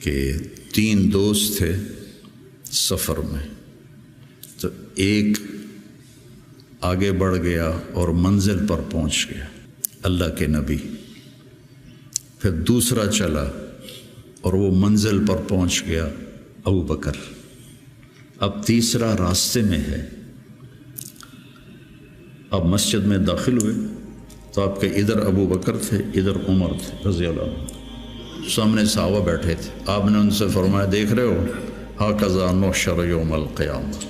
کہ 3 دوست تھے سفر میں، تو ایک آگے بڑھ گیا اور منزل پر پہنچ گیا اللہ کے نبی، پھر دوسرا چلا اور وہ منزل پر پہنچ گیا ابو بکر، اب تیسرا راستے میں ہے۔ اب مسجد میں داخل ہوئے تو آپ کے ادھر ابو بکر تھے، ادھر عمر تھے رضی اللہ عنہ، سامنے صحابہ بیٹھے تھے۔ آپ نے ان سے فرمایا دیکھ رہے ہو ہاکذا نحشر یوم القیامہ،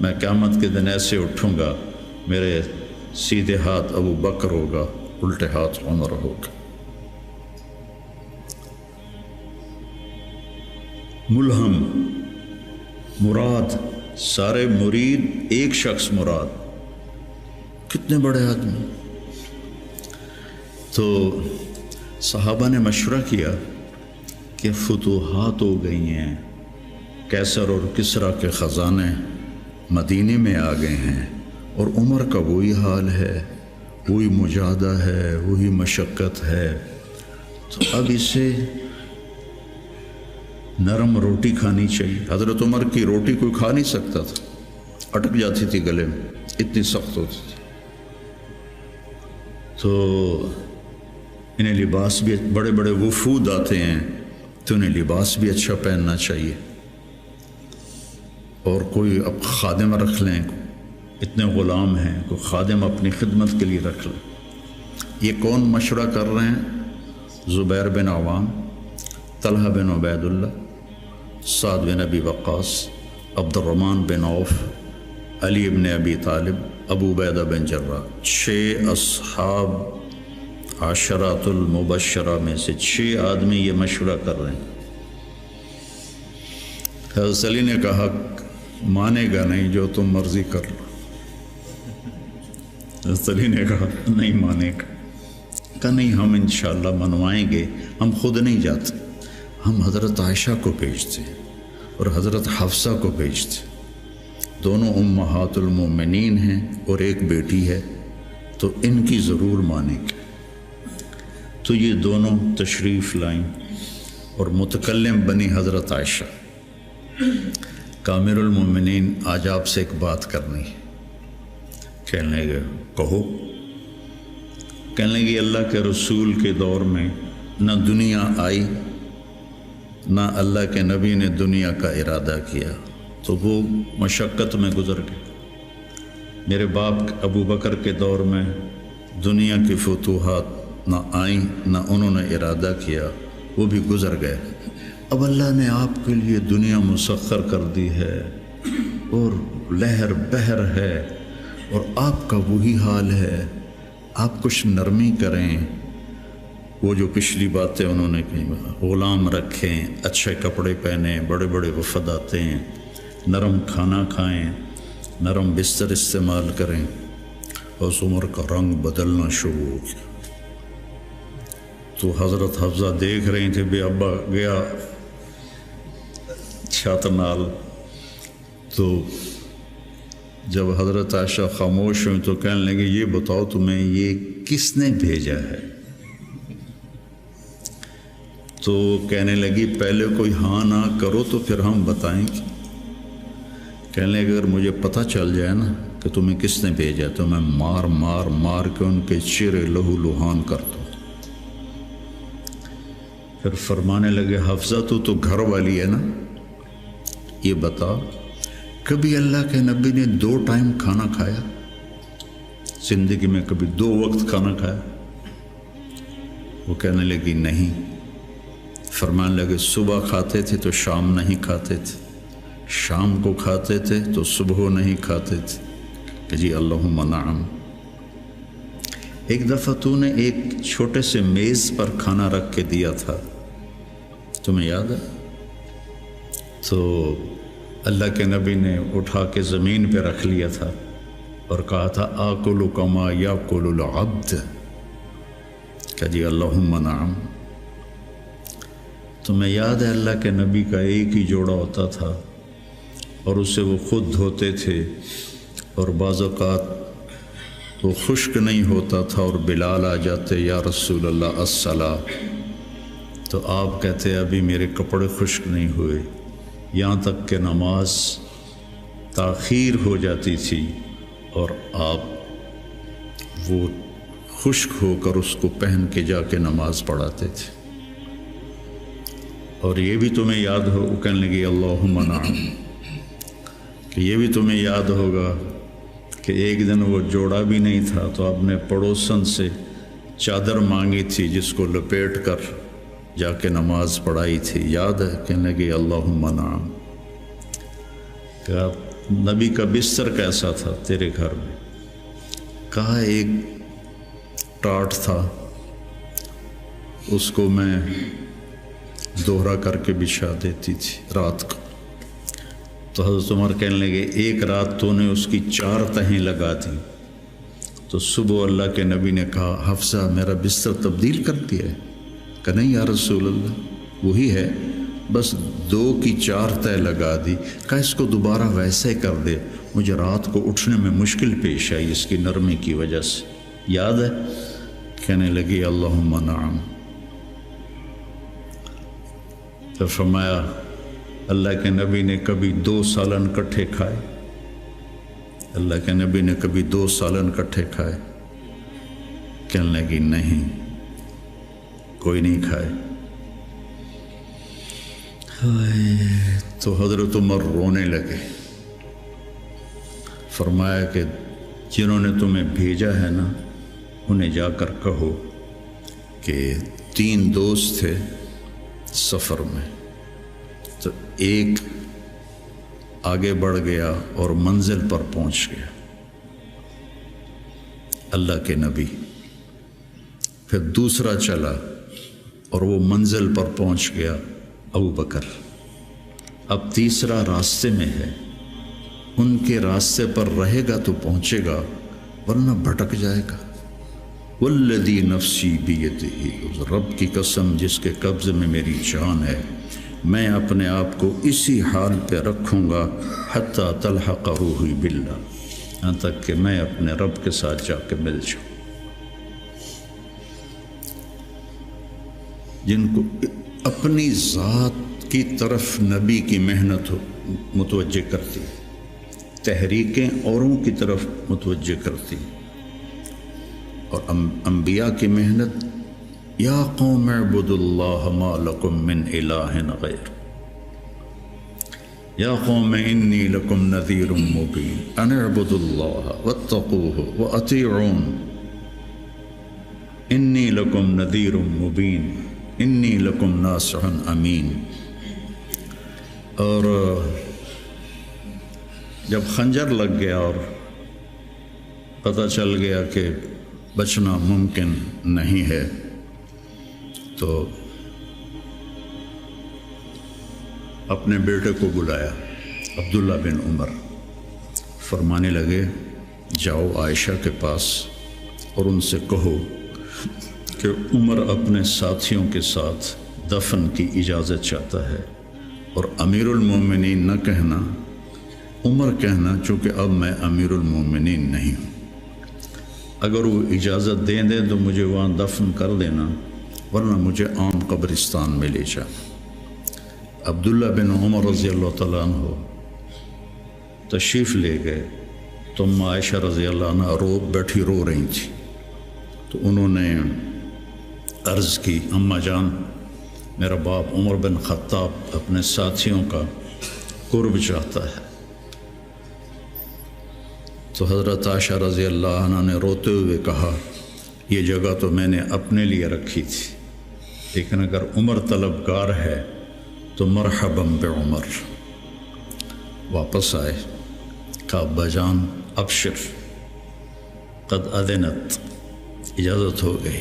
میں قیامت کے دن ایسے اٹھوں گا، میرے سیدھے ہاتھ ابو بکر ہوگا، الٹے ہاتھ عمر ہوگا۔ ملہم مراد، سارے مرید ایک شخص مراد، کتنے بڑے آدمی۔ تو صحابہ نے مشورہ کیا کہ فتوحات ہو گئی ہیں، کیسر اور کسریٰ کے خزانے مدینے میں آ گئے ہیں، اور عمر کا وہی حال ہے، وہی مجاہدہ ہے، وہی مشقت ہے، تو اب اسے نرم روٹی کھانی چاہیے۔ حضرت عمر کی روٹی کوئی کھا نہیں سکتا تھا، اٹک جاتی تھی گلے میں، اتنی سخت ہوتی تھی۔ تو انہیں لباس بھی، بڑے بڑے وفود آتے ہیں تو انہیں لباس بھی اچھا پہننا چاہیے، اور کوئی اب خادم رکھ لیں، اتنے غلام ہیں، کوئی خادم اپنی خدمت کے لیے رکھ لیں۔ یہ کون مشورہ کر رہے ہیں؟ زبیر بن عوام، طلحہ بن عبید اللہ، سعد بن ابی وقاص، عبد الرحمن بن عوف، علی بن ابی طالب، ابو عبیدہ بن جراح، 6 اصحاب عشرات المبشرہ میں سے 6 آدمی یہ مشورہ کر رہے ہیں۔ حضرت علی نے کہا مانے گا نہیں، جو تم مرضی کر لو۔ حضرت علی نے کہا نہیں مانے گا، کہا نہیں ہم انشاءاللہ منوائیں گے، ہم خود نہیں جاتے، ہم حضرت عائشہ کو بھیجتے اور حضرت حفصہ کو بھیجتے، دونوں امہات المومنین ہیں اور ایک بیٹی ہے، تو ان کی ضرور مانیں گے۔ تو یہ دونوں تشریف لائیں اور متکلم بنی حضرت عائشہ، کامر المومنین آج آپ سے ایک بات کرنی ہے۔ کہنے لگے کہو۔ کہنے لگے اللہ کے رسول کے دور میں نہ دنیا آئی، نہ اللہ کے نبی نے دنیا کا ارادہ کیا، تو وہ مشقت میں گزر گئے۔ میرے باپ ابو بکر کے دور میں دنیا کی فتوحات نہ آئیں، نہ انہوں نے ارادہ کیا، وہ بھی گزر گئے۔ اب اللہ نے آپ کے لیے دنیا مسخر کر دی ہے اور لہر بہر ہے، اور آپ کا وہی حال ہے، آپ کچھ نرمی کریں۔ وہ جو پچھلی باتیں انہوں نے کہیں، غلام رکھیں، اچھے کپڑے پہنیں، بڑے بڑے وفد آتے ہیں، نرم کھانا کھائیں، نرم بستر استعمال کریں۔ اور عمر کا رنگ بدلنا شروع ہو گیا۔ تو حضرت حفصہ دیکھ رہی تھے بے ابا گیا چھت نال، تو جب حضرت عائشہ خاموش ہوئی تو کہنے لگے یہ بتاؤ تمہیں یہ کس نے بھیجا ہے؟ تو کہنے لگی پہلے کوئی ہاں نہ کرو تو پھر ہم بتائیں گے۔ کہنے لگے اگر مجھے پتہ چل جائے نا کہ تمہیں کس نے بھیجا تو میں مار مار مار کے ان کے چہرے لہو لہان کر دوں۔ پھر فرمانے لگے حفصہ تو گھر والی ہے نا، یہ بتا کبھی اللہ کے نبی نے 2 ٹائم کھانا کھایا؟ زندگی میں کبھی 2 وقت کھانا کھایا؟ وہ کہنے لگی نہیں۔ فرمانے لگے صبح کھاتے تھے تو شام نہیں کھاتے تھے، شام کو کھاتے تھے تو صبح نہیں کھاتے تھے، کہ جی اللہم نعم۔ ایک دفعہ تو نے ایک چھوٹے سے میز پر کھانا رکھ کے دیا تھا، تمہیں یاد ہے؟ تو اللہ کے نبی نے اٹھا کے زمین پہ رکھ لیا تھا اور کہا تھا آکل کما یاکل العبد، کہ جی اللہم نعم۔ تمہیں یاد ہے اللہ کے نبی کا ایک ہی جوڑا ہوتا تھا اور اسے وہ خود دھوتے تھے، اور بعض اوقات وہ خشک نہیں ہوتا تھا اور بلال آ جاتے یا رسول اللہ الصلاۃ، تو آپ کہتے ابھی میرے کپڑے خشک نہیں ہوئے، یہاں تک کہ نماز تاخیر ہو جاتی تھی اور آپ وہ خشک ہو کر اس کو پہن کے جا کے نماز پڑھاتے تھے۔ اور یہ بھی تمہیں یاد ہو، وہ کہنے لگی اللہم نعم، کہ یہ بھی تمہیں یاد ہوگا کہ ایک دن وہ جوڑا بھی نہیں تھا تو آپ نے پڑوسن سے چادر مانگی تھی جس کو لپیٹ کر جا کے نماز پڑھائی تھی، یاد ہے؟ کہنے لگی اللہم نعم۔ کہا نبی کا بستر کیسا تھا تیرے گھر میں؟ کہا ایک ٹاٹ تھا، اس کو میں دوہرا کر کے بچھا دیتی تھی رات کو۔ تو حضرت عمر کہنے لگے ایک رات تو نے اس کی 4 تہیں لگا دی، تو صبح اللہ کے نبی نے کہا حفصہ میرا بستر تبدیل کر دیا ہے؟ کہ نہیں یا رسول اللہ وہی ہے، بس 2 کی 4 تہ لگا دی۔ کہا اس کو دوبارہ ویسے ہی کر دے، مجھے رات کو اٹھنے میں مشکل پیش آئی اس کی نرمی کی وجہ سے، یاد ہے؟ کہنے لگی اللہم نعم۔ تو فرمایا اللہ کے نبی نے کبھی 2 سالن کٹھے کھائے؟ اللہ کے نبی نے کبھی 2 سالن کٹھے کھائے؟ کہنے لگی نہیں، کوئی نہیں کھائے۔ تو حضرت عمر رونے لگے، فرمایا کہ جنہوں نے تمہیں بھیجا ہے نا انہیں جا کر کہو کہ 3 دوست تھے سفر میں، تو ایک آگے بڑھ گیا اور منزل پر پہنچ گیا اللہ کے نبی، پھر دوسرا چلا اور وہ منزل پر پہنچ گیا ابو بکر، اب تیسرا راستے میں ہے، ان کے راستے پر رہے گا تو پہنچے گا ورنہ بھٹک جائے گا۔ والذی نفسی بیدہ، اس رب کی قسم جس کے قبضے میں میری جان ہے، میں اپنے آپ کو اسی حال پہ رکھوں گا حتی تلحق روحی باللہ، یہاں تک کہ میں اپنے رب کے ساتھ جا کے مل جاؤں۔ جن کو اپنی ذات کی طرف نبی کی محنت متوجہ کرتی، تحریکیں اوروں کی طرف متوجہ کرتی، اور انبیاء کی محنت یا قوم اعبدوا اللہ ما لکم من الہ غیر، یا قوم انی لکم نذیر مبین ان اعبدوا اللہ واتقوہ واطیعون انی لکم نذیر مبین انی لکم ناصح امین۔ اور جب خنجر لگ گیا اور پتہ چل گیا کہ بچنا ممکن نہیں ہے تو اپنے بیٹے کو بلایا عبداللہ بن عمر، فرمانے لگے جاؤ عائشہ کے پاس اور ان سے کہو کہ عمر اپنے ساتھیوں کے ساتھ دفن کی اجازت چاہتا ہے، اور امیر المومنین نہ کہنا، عمر کہنا، چونکہ اب میں امیر المومنین نہیں ہوں۔ اگر وہ اجازت دیں دیں تو مجھے وہاں دفن کر دینا، ورنہ مجھے عام قبرستان میں لے جانا۔ عبداللہ بن عمر رضی اللہ تعالیٰ عنہ تشریف لے گئے تو عائشہ رضی اللہ عنہ بیٹھی رو رہی تھی، تو انہوں نے عرض کی اماں جان میرا باپ عمر بن خطاب اپنے ساتھیوں کا قرب چاہتا ہے۔ تو حضرت عائشہ رضی اللہ عنہ نے روتے ہوئے کہا یہ جگہ تو میں نے اپنے لیے رکھی تھی، لیکن اگر عمر طلبگار ہے تو مرحبا بعمر۔ واپس آئے، کہا ابا جان ابشر قد اذنت، اجازت ہو گئی۔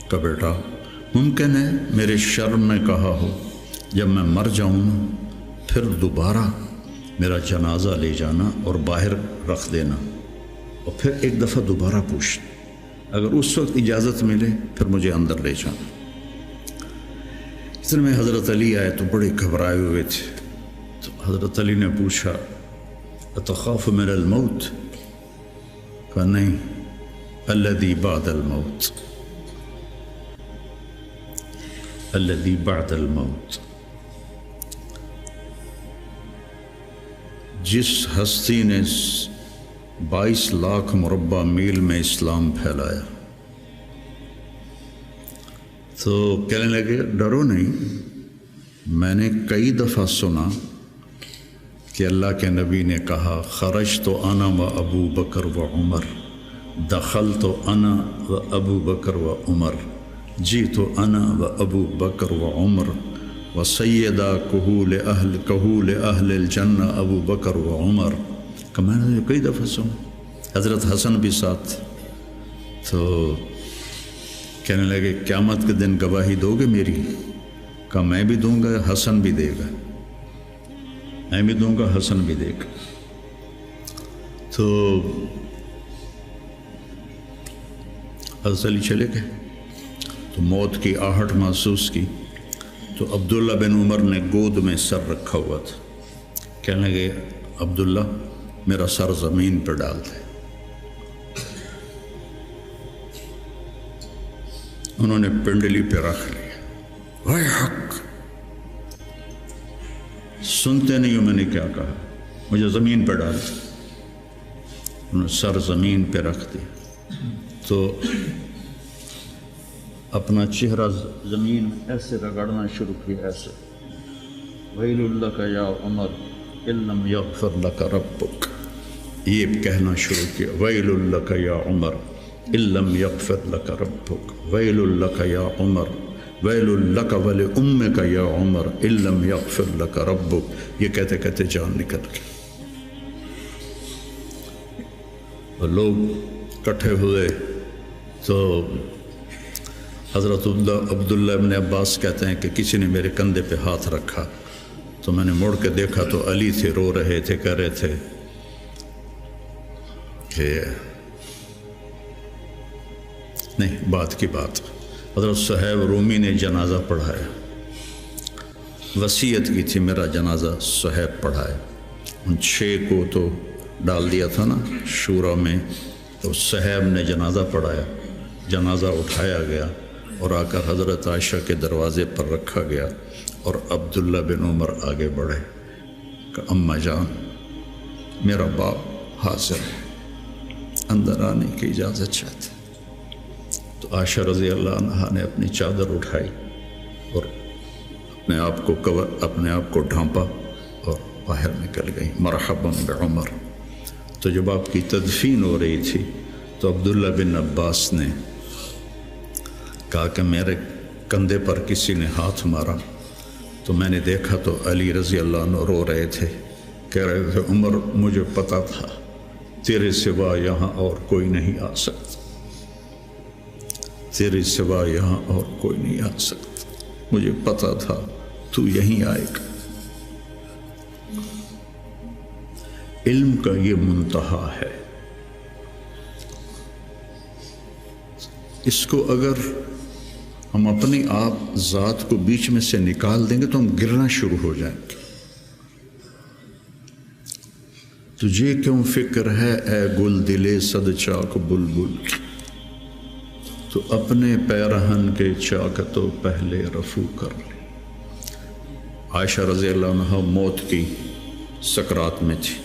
کہ بیٹا ممکن ہے میرے شرم میں کہا ہو، جب میں مر جاؤں نا پھر دوبارہ میرا جنازہ لے جانا اور باہر رکھ دینا، اور پھر ایک دفعہ دوبارہ پوچھنا، اگر اس وقت اجازت ملے پھر مجھے اندر لے جانا۔ اتنے میں حضرت علی آئے تو بڑے گھبرائے ہوئے تھے، تو حضرت علی نے پوچھا اتخاف من الموت؟ کہا نہیں، الذی بعد الموت، الذی بعد الموت، جس ہستی نے 22 لاکھ مربع میل میں اسلام پھیلایا، تو کہنے لگے ڈرو نہیں، میں نے کئی دفعہ سنا کہ اللہ کے نبی نے کہا خرجت انا و ابو بکر و عمر، دخلت انا و ابو بکر و عمر، جیت انا و ابو بکر و عمر و سیدہ کہول اہل الجنہ ابو بکر و عمر، کہ میں نے کئی دفعہ سنا، حضرت حسن بھی ساتھ. تو کہنے لگے قیامت کے دن گواہی دو گے میری؟ کہا میں بھی دوں گا، حسن بھی دے گا، میں بھی دوں گا، حسن بھی دے گا. تو حضرت علی چلے گئے، تو موت کی آہٹ محسوس کی، تو عبداللہ بن عمر نے گود میں سر رکھا ہوا تھا. کہنے لگے عبداللہ میرا سر زمین پر ڈال دے. انہوں نے پنڈلی پہ رکھ لیا. وے حق، سنتے نہیں ہو میں نے کیا کہا، مجھے زمین پہ ڈال دیا. انہوں نے سر زمین پہ رکھ دیا، تو اپنا چہرہ زمین میں ایسے رگڑنا شروع کیا، ایسے ویل لک یا عمر ان لم یغفر لک ربک، یہ کہنا شروع کیا، ویل لک یا عمر ان لم یغفر لک ربک، ویل لک یا عمر، ویل لک ولامک یا عمر ان لم یغفر لک ربک. یہ کہتے کہتے جان نکل گئی. اور لوگ اکٹھے ہوئے تو حضرت عبداللہ ابن عباس کہتے ہیں کہ کسی نے میرے کندھے پہ ہاتھ رکھا، تو میں نے مڑ کے دیکھا تو علی تھے، رو رہے تھے، کہہ رہے تھے کہ نہیں، بات کی بات. حضرت صہیب رومی نے جنازہ پڑھایا، وصیت کی تھی میرا جنازہ صہیب پڑھائے. ان 6 کو تو ڈال دیا تھا نا شورا میں، تو صہیب نے جنازہ پڑھایا، جنازہ اٹھایا گیا اور آ کر حضرت عائشہ کے دروازے پر رکھا گیا، اور عبداللہ بن عمر آگے بڑھے کہ اماں جان میرا باپ حاضر ہے، اندر آنے کی اجازت چاہتے. تو عائشہ رضی اللہ عنہا نے اپنی چادر اٹھائی اور اپنے آپ کو ڈھانپا اور باہر نکل گئی. مرحبا بعمر. تو جب آپ کی تدفین ہو رہی تھی تو عبداللہ بن عباس نے کہا کہ میرے کندھے پر کسی نے ہاتھ مارا، تو میں نے دیکھا تو علی رضی اللہ عنہ رو رہے تھے، کہہ رہے تھے عمر مجھے پتا تھا تیرے سوا یہاں اور کوئی نہیں آ سکتا، تیرے سوا یہاں اور کوئی نہیں آ سکتا، مجھے پتا تھا تو یہیں آئے گا. علم کا یہ منتہا ہے. اس کو اگر ہم اپنی آپ ذات کو بیچ میں سے نکال دیں گے تو ہم گرنا شروع ہو جائیں گے. تجھے کیوں فکر ہے اے گل دلے صد چاک بلبل کی، تو اپنے پیرہن کے چاک تو پہلے رفو کر لے. عائشہ رضی اللہ عنہ موت کی سکرات میں تھی،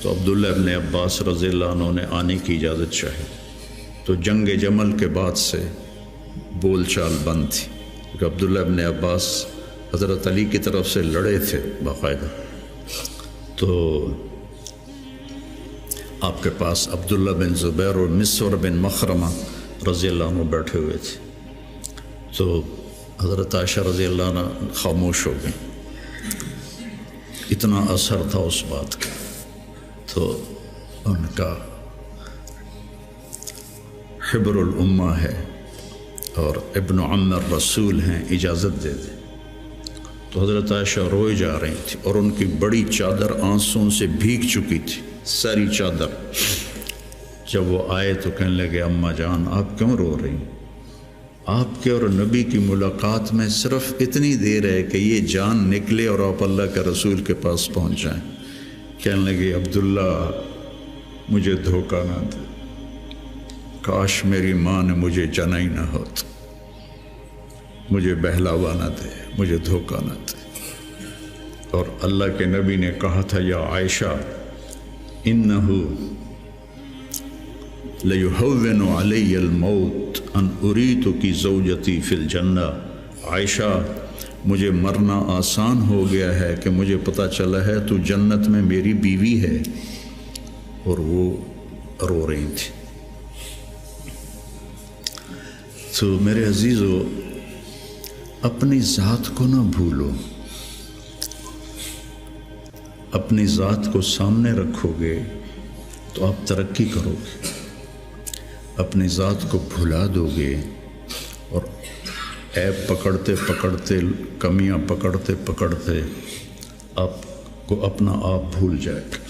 تو عبداللہ ابن عباس رضی اللہ عنہ نے آنے کی اجازت چاہی. تو جنگ جمل کے بعد سے بول چال بند تھی، کیونکہ عبداللہ ابن عباس حضرت علی کی طرف سے لڑے تھے باقاعدہ. تو آپ کے پاس عبداللہ بن زبیر اور مسور بن مخرمہ رضی اللہ عنہ بیٹھے ہوئے تھے. تو حضرت عائشہ رضی اللہ عنہ خاموش ہو گئی، اتنا اثر تھا اس بات کا. تو ان کا حبر الامہ ہے اور ابن عم الرسول ہیں، اجازت دے دے. تو حضرت عائشہ روئے جا رہی تھی اور ان کی بڑی چادر آنسوں سے بھیگ چکی تھی، ساری چادر. جب وہ آئے تو کہنے لگے اماں جان آپ کیوں رو رہی ہیں؟ آپ کے اور نبی کی ملاقات میں صرف اتنی دیر ہے کہ یہ جان نکلے اور آپ اللہ کے رسول کے پاس پہنچ جائیں. کہنے لگے عبداللہ مجھے دھوکہ نہ دے، کاش میری ماں نے مجھے جنا ہی نہ ہوتا. مجھے بہلاوا نہ دے، مجھے دھوکہ نہ دے۔ اور اللہ کے نبی نے کہا تھا یا عائشہ انہو لیہون علی الموت ان اریتکی زوجتی فی الجنہ، عائشہ مجھے مرنا آسان ہو گیا ہے کہ مجھے پتہ چلا ہے تو جنت میں میری بیوی ہے۔ اور وہ رو رہی تھی۔ تو میرے عزیزو، اپنی ذات کو نہ بھولو، اپنی ذات کو سامنے رکھو گے تو آپ ترقی کرو گے، اپنی ذات کو بھلا دو گے اور عیب پکڑتے پکڑتے، کمیاں پکڑتے پکڑتے آپ کو اپنا آپ بھول جائے گا۔